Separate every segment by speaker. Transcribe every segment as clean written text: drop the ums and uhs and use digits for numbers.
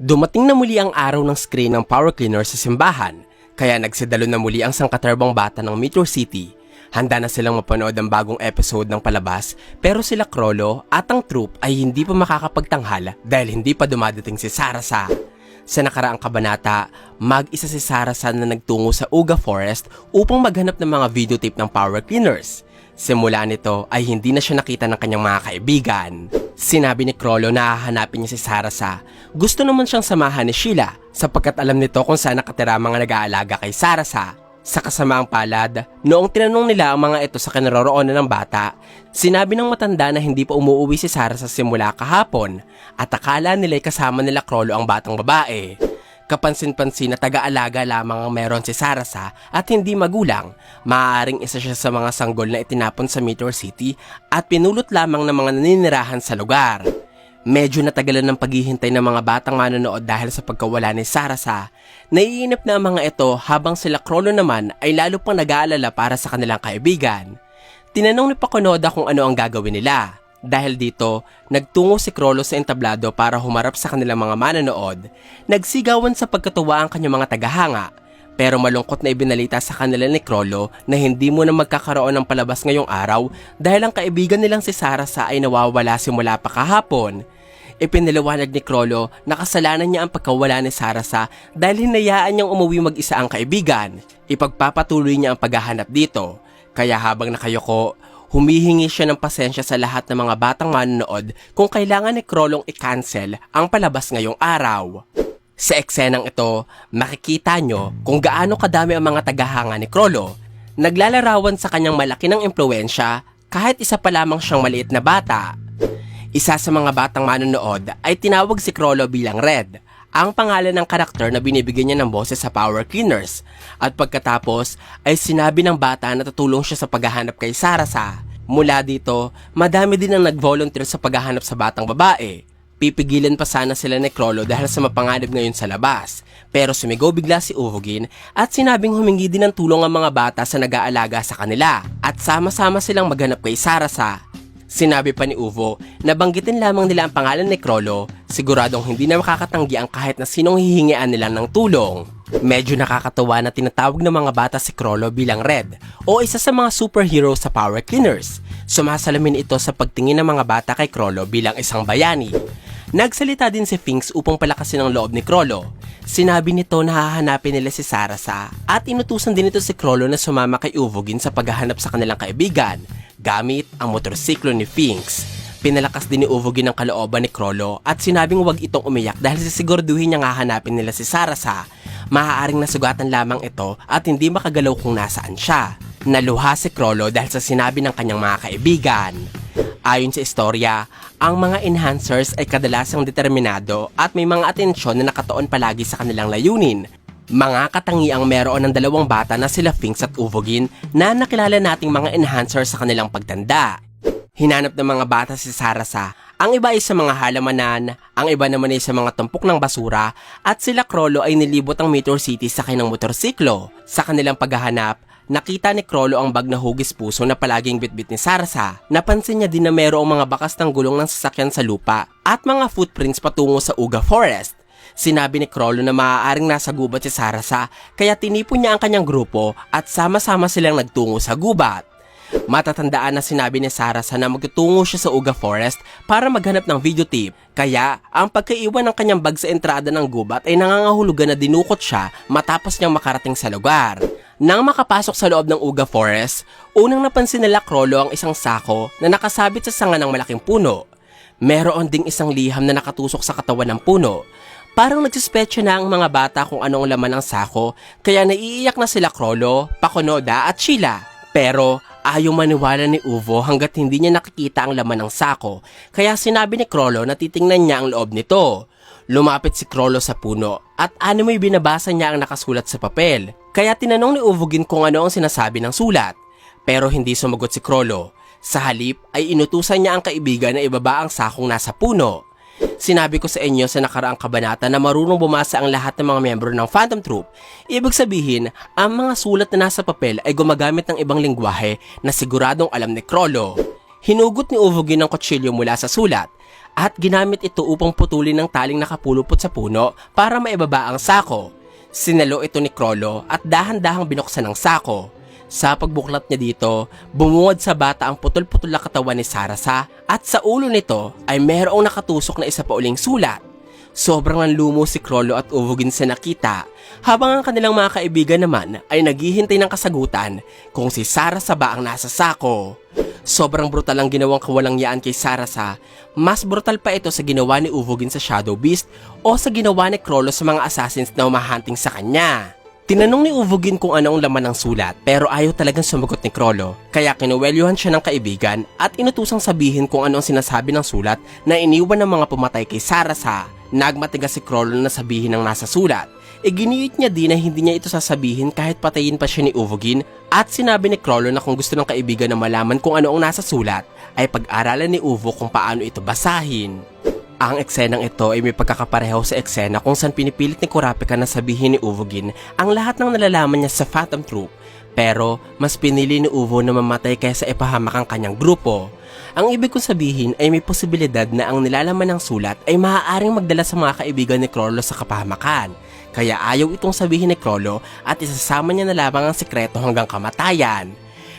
Speaker 1: Dumating na muli ang araw ng screen ng power cleaner sa simbahan, kaya nagsidalo na muli ang sangkatarbang bata ng Meteor City. Handa na silang mapanood ang bagong episode ng palabas, pero sila Crollo at ang troupe ay hindi pa makakapagtanghal dahil hindi pa dumadating si Sarasa. Sa nakaraang kabanata, mag-isa si Sarasa na nagtungo sa Uga Forest upang maghanap ng mga videotape ng power cleaners. Simula nito ay hindi na siya nakita ng kanyang mga kaibigan. Sinabi ni Crollo na hahanapin niya si Sarasa. Gusto naman siyang samahan ni Sheila sapagkat alam nito kung saan nakatira ang mga nag-aalaga kay Sarasa. Sa kasamaang palad, noong tinanong nila ang mga ito sa kinaroroonan ng bata, sinabi ng matanda na hindi pa umuwi si Sarasa simula kahapon at akala nila'y kasama nila Crollo ang batang babae. Kapansin-pansin na taga-alaga lamang ang meron si Sarasa at hindi magulang. Maaaring isa siya sa mga sanggol na itinapon sa Meteor City at pinulot lamang ng mga naninirahan sa lugar. Medyo natagalan ng paghihintay ng mga batang manonood dahil sa pagkawala ni Sarasa. Naiinip na ang mga ito habang sila Crollo naman ay lalo pang nag-aalala para sa kanilang kaibigan. Tinanong ni Paconoda kung ano ang gagawin nila. Dahil dito, nagtungo si Crollo sa entablado para humarap sa kanilang mga manonood. Nagsigawan sa pagkatuwa ang kanyang mga tagahanga. Pero malungkot na ibinalita sa kanila ni Crollo na hindi mo na magkakaroon ng palabas ngayong araw dahil ang kaibigan nilang si Sarasa ay nawawala simula pa kahapon. Ipinaliwanag ni Crollo na kasalanan niya ang pagkawala ni Sarasa dahil hinayaan niyang umuwi mag-isa ang kaibigan. Ipagpapatuloy niya ang paghahanap dito. Kaya habang nakayoko, humihingi siya ng pasensya sa lahat ng mga batang manonood kung kailangan ni Crollong i-cancel ang palabas ngayong araw. Sa eksenang ito, makikita nyo kung gaano kadami ang mga tagahanga ni Crollo. Naglalarawan sa kanyang malaki ng impluensya kahit isa pa lamang siyang maliit na bata. Isa sa mga batang manonood ay tinawag si Crollo bilang Red, ang pangalan ng karakter na binibigyan niya ng boses sa power cleaners. At pagkatapos ay sinabi ng bata na tutulong siya sa paghahanap kay Sarasa. Mula dito, madami din ang nag-volunteer sa paghahanap sa batang babae. Pipigilan pa sana sila ni Crollo dahil sa mapanganib ngayon sa labas. Pero sumigaw bigla si Uvogin at sinabing humingi din ng tulong ang mga bata sa nag-aalaga sa kanila at sama-sama silang maghanap kay Sarasa. Sinabi pa ni Uvo na banggitin lamang nila ang pangalan ni Crollo, siguradong hindi na makakatanggi ang kahit na sinong hihingian nila ng tulong. Medyo nakakatawa na tinatawag ng mga bata si Crollo bilang Red o isa sa mga superhero sa power cleaners. Sumasalamin ito sa pagtingin ng mga bata kay Crollo bilang isang bayani. Nagsalita din si Finks upang palakasin ang loob ni Crollo. Sinabi nito na hahanapin nila si Sarasa at inutusan din ito si Crollo na sumama kay Uvogin sa paghahanap sa kanilang kaibigan gamit ang motorsiklo ni Finks. Pinalakas din ni Uvogin ang kalooban ni Crollo at sinabing huwag itong umiyak dahil sisiguraduhin niya hahanapin nila si Sarasa. Maaaring nasugatan lamang ito at hindi makagalaw kung nasaan siya. Naluha si Crollo dahil sa sinabi ng kanyang mga kaibigan. Ayon sa istorya, ang mga enhancers ay kadalasang determinado at may mga atensyon na nakatuon palagi sa kanilang layunin. Mga katangiang meron ng dalawang bata na sila Finks at Uvogin na nakilala nating mga enhancers sa kanilang pagtanda. Hinanap ng mga bata si Sarasa. Ang iba ay sa mga halamanan, ang iba naman ay sa mga tumpok ng basura at sila Crollo ay nilibot ang Meteor City sa kanilang motorsiklo. Sa kanilang paghahanap, nakita ni Crollo ang bag na hugis puso na palaging bitbit ni Sarasa. Napansin niya din na mayroong mga bakas ng gulong ng sasakyan sa lupa at mga footprints patungo sa Uga Forest. Sinabi ni Crollo na maaaring nasa gubat si Sarasa kaya tinipon niya ang kanyang grupo at sama-sama silang nagtungo sa gubat. Matatandaan na sinabi ni Sarasa na magtutungo siya sa Uga Forest para maghanap ng videotape. Kaya ang pagkaiwan ng kanyang bag sa entrada ng gubat ay nangangahulugan na dinukot siya matapos niyang makarating sa lugar. Nang makapasok sa loob ng Uga Forest, unang napansin nila Crollo ang isang sako na nakasabit sa sanga ng malaking puno. Meron ding isang liham na nakatusok sa katawan ng puno. Parang nagsuspetsya na ang mga bata kung anong laman ng sako, kaya naiiyak na sila Crollo, Paconoda at Sheila. Pero ayaw maniwala ni Uvo hanggat hindi niya nakikita ang laman ng sako, kaya sinabi ni Crollo na titingnan niya ang loob nito. Lumapit si Crollo sa puno at mo'y binabasa niya ang nakasulat sa papel, kaya tinanong ni Uvogin kung ano ang sinasabi ng sulat. Pero hindi sumagot si Crollo. Sa halip ay inutusan niya ang kaibigan na ibaba ang sakong nasa puno. Sinabi ko sa inyo sa nakaraang kabanata na marunong bumasa ang lahat ng mga miyembro ng Phantom Troop. Ibig sabihin, ang mga sulat na nasa papel ay gumagamit ng ibang lengguwahe na siguradong alam ni Crollo. Hinugot ni Uvogin ang kutsilyo mula sa sulat at ginamit ito upang putulin ng taling nakapulupot sa puno para maibaba ang sako. Sinalo ito ni Krolo at dahan-dahang binuksan ang sako. Sa pagbuklat niya dito, bumungad sa bata ang putol-putol na katawan ni Sarasa at sa ulo nito ay mayroong nakatusok na isa pa uling sulat. Sobrang nanlumo si Krolo at Uvogin sa nakita, habang ang kanilang mga kaibigan naman ay naghihintay ng kasagutan kung si Sarasa ba ang nasa sako. Sobrang brutal ang ginawang kawalangyaan kay Sarasa, mas brutal pa ito sa ginawa ni Uvogin sa Shadow Beast o sa ginawa ni Krolo sa mga assassins na humahunting sa kanya. Tinanong ni Uvogin kung ano ang laman ng sulat pero ayaw talagang sumagot ni Krolo, kaya kinuwelyuhan siya ng kaibigan at inutusang sabihin kung ano ang sinasabi ng sulat na iniwan ng mga pumatay kay Sarasa. Nagmatigas si Krolo na sabihin ang nasa sulat. Iginiit niya din na hindi niya ito sasabihin kahit patayin pa siya ni Uvogin at sinabi ni Krolo na kung gusto ng kaibigan na malaman kung ano ang nasa sulat ay pag-aralan ni Uvo kung paano ito basahin. Ang eksenang ito ay may pagkakapareho sa eksena kung saan pinipilit ni Kurapika na sabihin ni Uvogin ang lahat ng nalalaman niya sa Phantom Troop, pero mas pinili ni Uvo na mamatay kaysa ipahamak ang kanyang grupo. Ang ibig kong sabihin ay may posibilidad na ang nilalaman ng sulat ay maaaring magdala sa mga kaibigan ni Krolo sa kapahamakan, kaya ayaw itong sabihin ni Krolo at isasama niya na lamang ang sikreto hanggang kamatayan.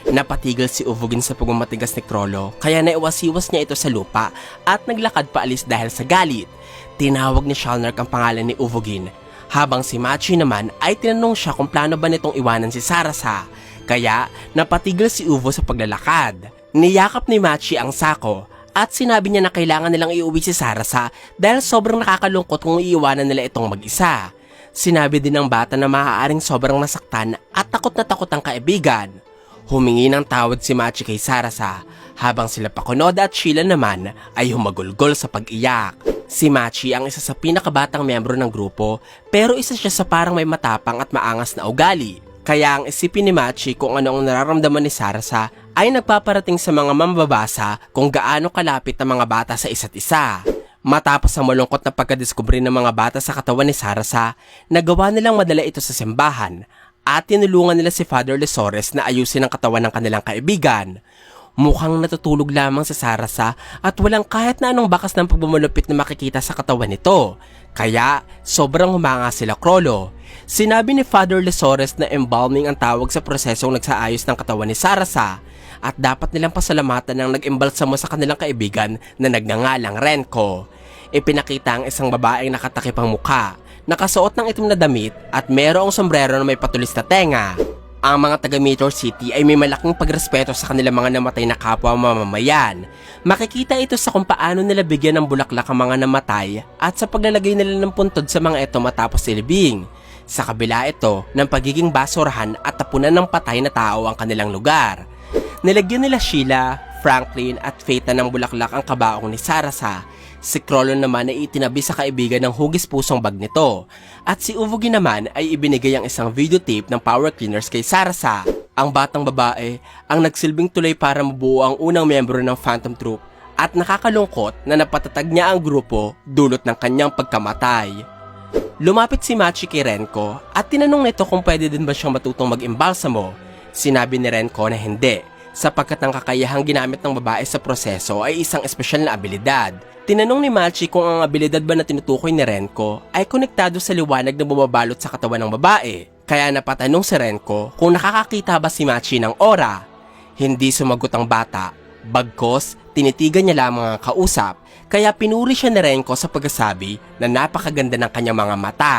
Speaker 1: Napatigil si Uvogin sa pagmamatigas ni Krolo kaya naiwas-iwas niya ito sa lupa at naglakad paalis dahil sa galit. Tinawag ni Shalnark ang pangalan ni Uvogin, habang si Machi naman ay tinanong siya kung plano ba nitong iwanan si Sarasa, kaya napatigil si Uvo sa paglalakad. Niyakap ni Machi ang sako at sinabi niya na kailangan nilang iuwi si Sarasa dahil sobrang nakakalungkot kung iiwanan nila itong mag-isa. Sinabi din ng bata na maaaring sobrang nasaktan at takot na takot ang kaibigan. Humingi ng tawad si Machi kay Sarasa, habang sila Pakunoda at Sheila naman ay humagulgol sa pag-iyak. Si Machi ang isa sa pinakabatang miyembro ng grupo pero isa siya sa parang may matapang at maangas na ugali. Kaya ang isipin ni Machi kung ano ang nararamdaman ni Sarasa ay nagpaparating sa mga mambabasa kung gaano kalapit ang mga bata sa isa't isa. Matapos ang malungkot na pagkadiskubre ng mga bata sa katawan ni Sarasa, nagawa nilang madala ito sa simbahan at tinulungan nila si Father Lesores na ayusin ang katawan ng kanilang kaibigan. Mukhang natutulog lamang si Sarasa at walang kahit na anong bakas ng pagbumalupit na makikita sa katawan nito. Kaya sobrang humanga sila Krolo. Sinabi ni Father Lesores na embalming ang tawag sa prosesong nagsaayos ng katawan ni Sarasa at dapat nilang pasalamatan ng nag-embalsamo sa kanilang kaibigan na nagngangalang Renko. Ipinakita ang isang babaeng nakatakip ang mukha, nakasuot ng itim na damit at mayroong sombrero na may patulis na tenga. Ang mga taga Meteor City ay may malaking pagrespeto sa kanilang mga namatay na kapwa mamamayan. Makikita ito sa kung paano nila bigyan ng bulaklak ang mga namatay at sa paglalagay nila ng puntod sa mga ito matapos ilibing. Sa kabila ito ng pagiging basurahan at tapunan ng patay na tao ang kanilang lugar. Nilagyan nila Sheila, Franklin at Faith ng bulaklak ang kabaong ni Sarasa. Si Krolo naman ay itinabi sa kaibigan ng hugis pusong bag nito. At si Uvogin naman ay ibinigay ang isang videotape ng Power Cleaners kay Sarasa. Ang batang babae ang nagsilbing tulay para mabuo ang unang miyembro ng Phantom Troop at nakakalungkot na napatatag niya ang grupo dulot ng kanyang pagkamatay. Lumapit si Machi kay Renko at tinanong nito kung pwede din ba siyang matutong mag-imbalsamo. Sinabi ni Renko na hindi, sapagkat ang kakayahang ginamit ng babae sa proseso ay isang espesyal na abilidad. Tinanong ni Machi kung ang abilidad ba na tinutukoy ni Renko ay konektado sa liwanag na bumabalot sa katawan ng babae. Kaya napatanong si Renko kung nakakakita ba si Machi ng aura. Hindi sumagot ang bata, bagkos tinitigan niya lamang ang kausap, kaya pinuri siya ni Renko sa pagsasabi na napakaganda ng kanyang mga mata.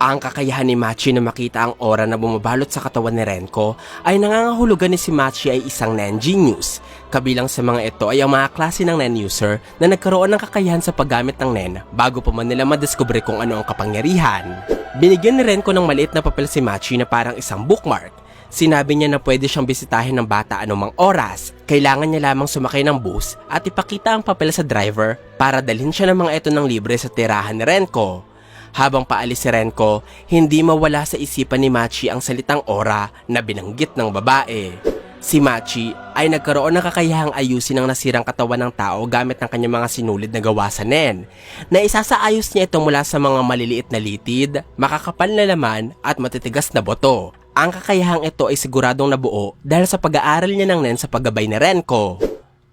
Speaker 1: Ang kakayahan ni Machi na makita ang aura na bumabalot sa katawan ni Renko ay nangangahulugan ni si Machi ay isang Nen Genius. Kabilang sa mga ito ay ang mga klase ng Nen user na nagkaroon ng kakayahan sa paggamit ng Nen bago pa man nila madiskubre kung ano ang kapangyarihan. Binigyan ni Renko ng maliit na papel si Machi na parang isang bookmark. Sinabi niya na pwede siyang bisitahin ng bata anumang oras. Kailangan niya lamang sumakay ng bus at ipakita ang papel sa driver para dalhin siya ng mga ito ng libre sa tirahan ni Renko. Habang paalis si Renko, hindi mawala sa isipan ni Machi ang salitang aura na binanggit ng babae. Si Machi ay nagkaroon ng kakayahang ayusin ang nasirang katawan ng tao gamit ng kanyang mga sinulid na gawa sa Nen. Na isasaayos niya ito mula sa mga maliliit na litid, makakapal na laman at matitigas na boto. Ang kakayahang ito ay siguradong nabuo dahil sa pag-aaral niya ng Nen sa paggabay ni Renko.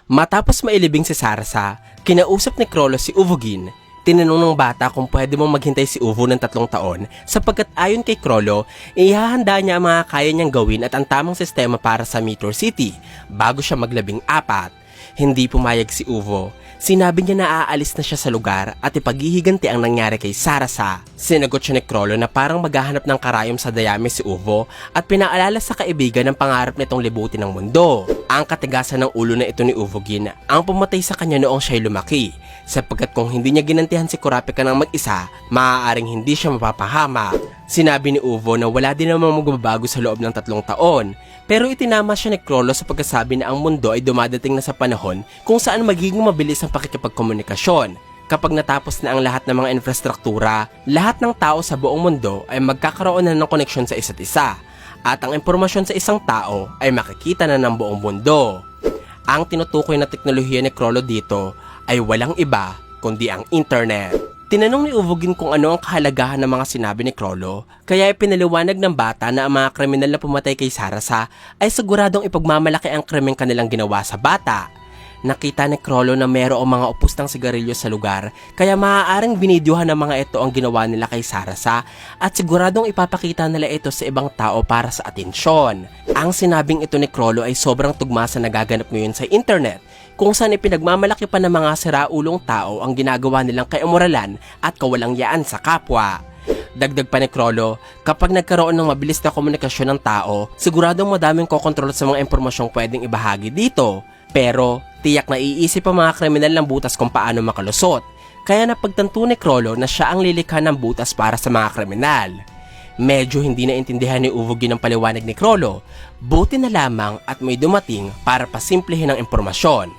Speaker 1: Matapos mailibing si Sarasa, kinausap ni Krolo si Uvogin. Tinanong ng bata kung pwede mong maghintay si Uvo ng 3 taon sapagkat ayon kay Krolo, ihahanda niya ang mga kaya niyang gawin at ang tamang sistema para sa Meteor City bago siya mag-14. Hindi pumayag si Uvo. Sinabi niya na aalis na siya sa lugar at ipaghihiganti ang nangyari kay Sarasa. Sinagot siya ni Krolo na parang maghahanap ng karayom sa dayami si Uvo at pinaalala sa kaibigan ng pangarap nitong libutin ng mundo. Ang katigasan ng ulo na ito ni Uvogin ang pumatay sa kanya noong siya'y lumaki, sapagkat kung hindi niya ginantihan si Kurapika ng mag-isa, maaaring hindi siya mapapahamak. Sinabi ni Uvo na wala din namang magbabago sa loob ng 3 taon, pero itinama siya ni Krolo sa pagkasabi na ang mundo ay dumadating na sa panahon kung saan magiging mabilis ang pakikipagkomunikasyon. Kapag natapos na ang lahat ng mga infrastruktura, lahat ng tao sa buong mundo ay magkakaroon na ng koneksyon sa isa't isa, at ang impormasyon sa isang tao ay makikita na ng buong mundo. Ang tinutukoy na teknolohiya ni Krolo dito ay walang iba kundi ang internet. Tinanong ni Uvogin kung ano ang kahalagahan ng mga sinabi ni Krolo, kaya ipinaliwanag ng bata na ang mga kriminal na pumatay kay Sarasa ay siguradong ipagmamalaki ang krimeng kanilang ginawa sa bata. Nakita ni Krolo na mayroong mga upos ng sigarilyo sa lugar, kaya maaaring binidyohan ng mga ito ang ginawa nila kay Sarasa at siguradong ipapakita nila ito sa ibang tao para sa atensyon. Ang sinabing ito ni Krolo ay sobrang tugma sa nagaganap ngayon sa internet, kung saan ipinagmamalaki pa ng mga siraulong tao ang ginagawa nilang kaimoralan at kawalangyaan sa kapwa. Dagdag pa ni Krolo, kapag nagkaroon ng mabilis na komunikasyon ng tao, siguradong madaming kokontrol sa mga impormasyong pwedeng ibahagi dito. Pero, tiyak na iisip ang mga kriminal ng butas kung paano makalusot. Kaya napagtanto ni Krolo na siya ang lilikha ng butas para sa mga kriminal. Medyo hindi naintindihan ni Uvogin ang paliwanag ni Krolo, buti na lamang at may dumating para pasimplehin ang impormasyon.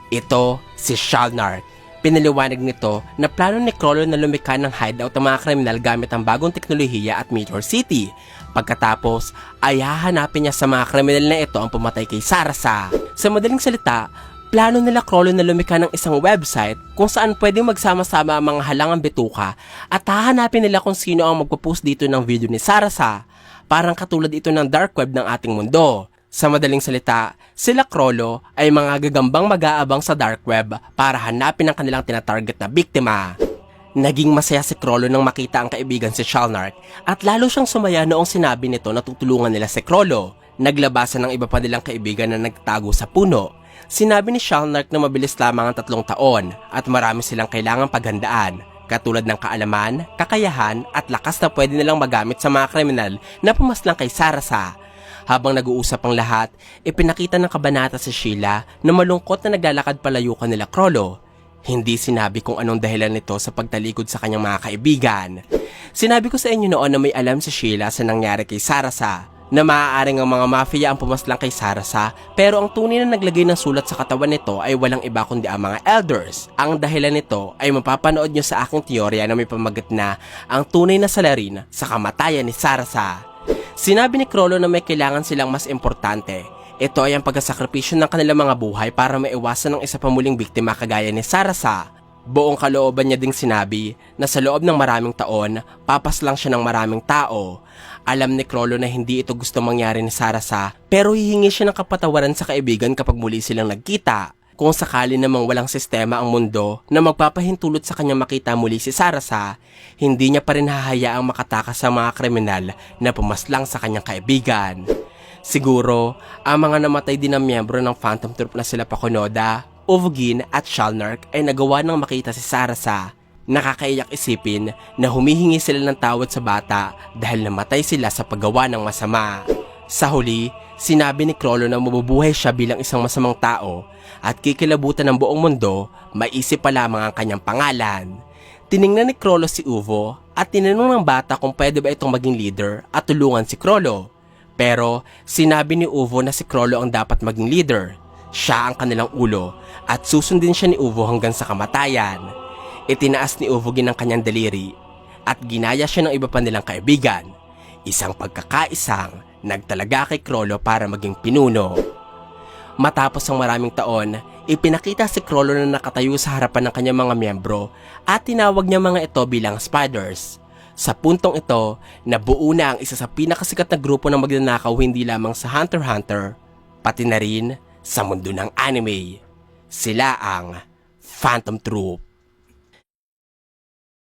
Speaker 1: Ito si Shalnark. Pinaliwanag nito na plano ni Krolo na lumikha ng hideout ng mga kriminal gamit ang bagong teknolohiya at Meteor City. Pagkatapos ay hahanapin niya sa mga kriminal na ito ang pumatay kay Sarasa. Sa madaling salita, plano nila Krolo na lumikha ng isang website kung saan pwedeng magsama-sama ang mga halangang bituka at hahanapin nila kung sino ang magpo-post dito ng video ni Sarasa. Parang katulad ito ng dark web ng ating mundo. Sa madaling salita, sila Krolo ay mga gagambang mag-aabang sa dark web para hanapin ang kanilang tinatarget na biktima. Naging masaya si Krolo nang makita ang kaibigan si Shalnark at lalo siyang sumaya noong sinabi nito na tutulungan nila si Krolo. Naglabasan ng iba pa nilang kaibigan na nagtago sa puno. Sinabi ni Shalnark na mabilis lamang ang 3 taon at marami silang kailangang paghandaan, katulad ng kaalaman, kakayahan at lakas na pwede nilang magamit sa mga kriminal na pumaslang kay Sarasa. Habang nag-uusap ang lahat, ipinakita ng kabanata si Sheila na malungkot na naglalakad palayo nila Krolo. Hindi sinabi kung anong dahilan nito sa pagtalikod sa kanyang mga kaibigan. Sinabi ko sa inyo noon na may alam si Sheila sa nangyari kay Sarasa, na maaaring ang mga mafia ang pumaslang kay Sarasa, pero ang tunay na naglagay ng sulat sa katawan nito ay walang iba kundi ang mga elders. Ang dahilan nito ay mapapanood nyo sa aking teorya na may pamagat na ang tunay na salarin sa kamatayan ni Sarasa. Sinabi ni Krolo na may kailangan silang mas importante. Ito ay ang pagkasakripisyo ng kanilang mga buhay para maiwasan ng isa pa muling biktima kagaya ni Sarasa. Buong kalooban niya ding sinabi na sa loob ng maraming taon, papaslang siya ng maraming tao. Alam ni Krolo na hindi ito gusto mangyari ni Sarasa, pero hihingi siya ng kapatawaran sa kaibigan kapag muli silang nagkita. Kung sakali namang walang sistema ang mundo na magpapahintulot sa kanyang makita muli si Sarasa, hindi niya pa rin hahayaang makatakas sa mga kriminal na pumaslang sa kanyang kaibigan. Siguro, ang mga namatay din ng miyembro ng Phantom Troop na sila Pakunoda, Uvogin at Shalnark ay nagawa ng makita si Sarasa. Nakakaiyak isipin na humihingi sila ng tawad sa bata dahil namatay sila sa paggawa ng masama. Sa huli, sinabi ni Krolo na mabubuhay siya bilang isang masamang tao at kikilabutan ng buong mundo, maisip pa lamang ang kanyang pangalan. Tiningnan ni Krolo si Uvo at tinanong ng bata kung pwede ba itong maging leader at tulungan si Krolo. Pero sinabi ni Uvo na si Krolo ang dapat maging leader. Siya ang kanilang ulo at susundin siya ni Uvo hanggang sa kamatayan. Itinaas ni Uvogin ang kanyang daliri at ginaya siya ng iba pa nilang kaibigan. Isang pagkakaisang nagtalaga kay Krolo para maging pinuno. Matapos ang maraming taon, ipinakita si Krolo na nakatayo sa harapan ng kanyang mga miyembro at tinawag niya mga ito bilang Spiders. Sa puntong ito, nabuo na ang isa sa pinakasikat na grupo ng magnanakaw hindi lamang sa Hunter x Hunter, pati na rin sa mundo ng anime. Sila ang Phantom Troop.